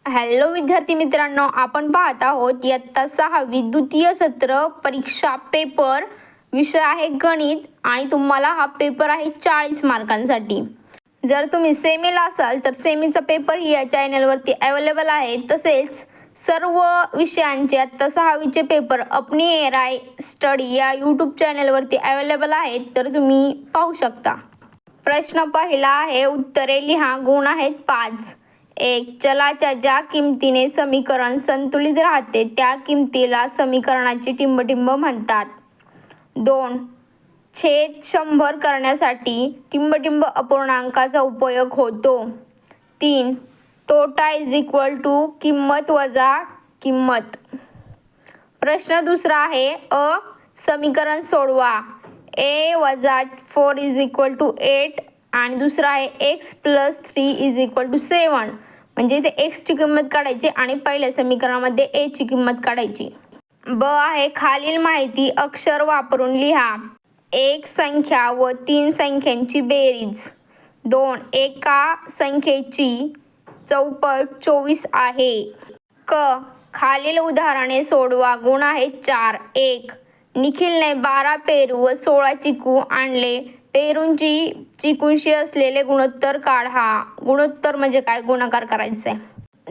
Hello विद्यार्थी मित्रांनो, आपण पाहत आहोत इयत्ता 6वी द्वितीय सत्र परीक्षा पेपर. विषय आहे गणित आणि तुम्हाला हा पेपर आहे 40 मार्कांसाठी. जर तुम्ही सेमीला असाल तर सेमीचा पेपर ही या चॅनलवरती अवेलेबल आहे. तसेच सर्व विषयांचे इयत्ता 6वीचे पेपर अपनी एआय स्टडी या यूट्यूब चॅनलवरती अवेलेबल आहेत, तर तुम्ही पाहू शकता. प्रश्न पहिला आहे, उत्तरे लिहा. गुण आहेत 5. 1. चलाच्या ज्या किमतीने समीकरण संतुलित राहते त्या किमतीला समीकरणाची टिंबटिंब म्हणतात. 2. छेद 100 करण्यासाठी टिंबटिंब अपूर्णांकाचा उपयोग होतो. 3. तोटा इज इक्वल टू किंमत वजा किंमत. प्रश्न दुसरा आहे, समीकरण सोडवा. a वजा 4 इज इक्वल टू 8 आणि दुसरा आहे x plus 3 is equal to 7. म्हणजे इथे x ची किंमत काढायची आणि पहिल्या समीकरणामध्ये a ची किंमत काढायची. ब आहे, खालील माहिती अक्षर वापरून लिहा. 1 संख्या व 3 संख्यांची बेरीज. 2. एका संख्येची चौपट 24 आहे. क. खालील उदाहरणे सोडवा. गुण आहेत 4. 1. निखिलने 12 पेरू व 16 चिकू आणले. पेरूंची चिकूंशी असलेले गुणोत्तर काढा. गुणोत्तर म्हणजे काय? गुणाकार करायचे.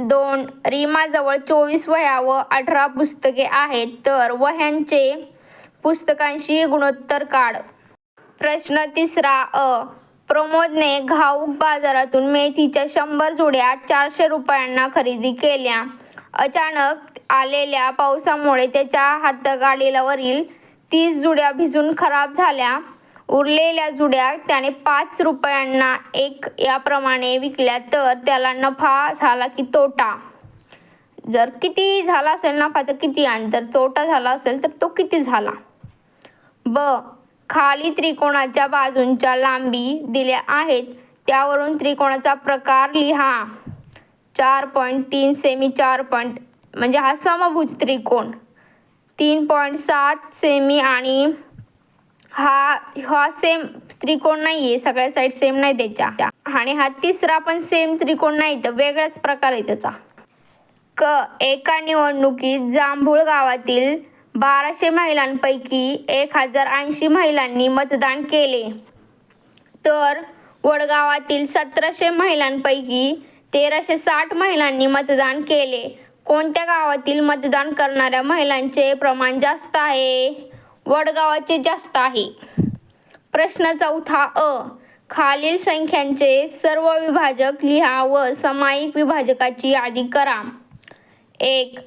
2. रीमाजवळ 24 वह्या व 18 पुस्तके आहेत, तर वह्यांचे पुस्तकांशी गुणोत्तर काढ. प्रश्न तिसरा, प्रमोदने घाऊक बाजारातून मेथीच्या 100 जुड्या 400 रुपयांना खरेदी केल्या. अचानक आलेल्या पावसामुळे त्याच्या हातगाडीवरील 30 जुड्या भिजून खराब झाल्या. उरलेल्या जुड्या त्याने 5 रुपयांना एक याप्रमाणे विकल्या, तर त्याला नफा झाला की तोटा? जर किती झाला असेल नफा तर किती, आणि जर तोटा झाला असेल तर तो किती झाला? ब. खाली त्रिकोणाच्या बाजूंच्या लांबी दिल्या आहेत, त्यावरून त्रिकोणाचा प्रकार लिहा. 4.3 सेमी 4 म्हणजे हा समभुज त्रिकोण. 3.7 सेमी आणि हा सेम त्रिकोण नाहीये, सगळ्या साईड सेम नाही त्याच्या. आणि हा तिसरा पण सेम त्रिकोण नाही, तर वेगळाच प्रकार आहे त्याचा. क. एका निवडणुकीत जांभूळ गावातील 1200 महिलांपैकी 1080 महिलांनी मतदान केले, तर वडगावातील 1700 महिलांपैकी 1360 महिलांनी मतदान केले. कोणत्या गावातील मतदान करणाऱ्या महिलांचे प्रमाण जास्त आहे? वडगावाचे जास्त आहे. प्रश्न चौथा, खालील संख्यांचे सर्व विभाजक लिहा व सामायिक विभाजकाची यादी करा. 1.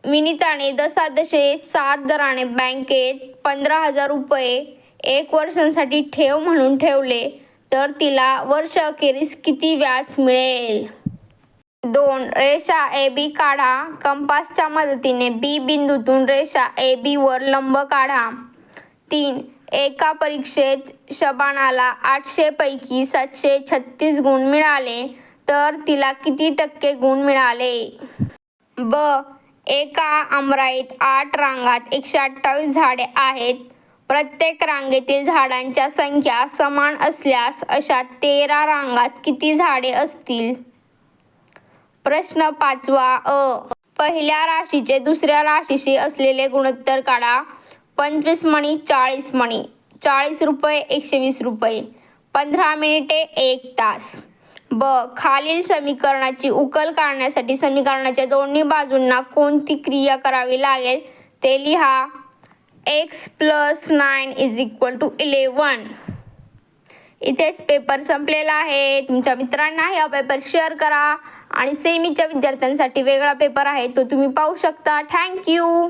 विनीताने 10.7 दराने बँकेत 15,000 रुपये 1 वर्षांसाठी ठेव म्हणून ठेवले, तर तिला वर्षअखेरीस किती व्याज मिळेल? 2. रेषा AB काढा. कंपासच्या मदतीने B बिंदूतून रेषा AB वर लंब काढा. 3. एका परीक्षेत शबानाला 800 पैकी 736 गुण मिळाले, तर तिला किती टक्के गुण मिळाले? ब. एका आमराईत 8 रांगात 128 झाडे आहेत. प्रत्येक रांगेतील झाडांच्या संख्या समान असल्यास अशा 13 रांगात किती झाडे असतील? प्रश्न पाचवा, पहिल्या राशीचे दुसऱ्या राशीशी असलेले गुणोत्तर काढा. 25 मणी 40 मणी. 40 रुपये 120 रुपये. 15 मिनिटे 1 तास. ब. खालील समीकरणाची उकल काढण्यासाठी समीकरणाच्या दोन्ही बाजूंना कोणती क्रिया करावी लागेल ते लिहा. x + 9 = 11. इथेच पेपर संपलेला आहे. तुमच्या मित्रांना हा पेपर शेअर करा आणि सेमीच्या विद्यार्थ्यांसाठी वेगळा पेपर आहे, तो तुम्ही पाहू शकता. थँक्यू.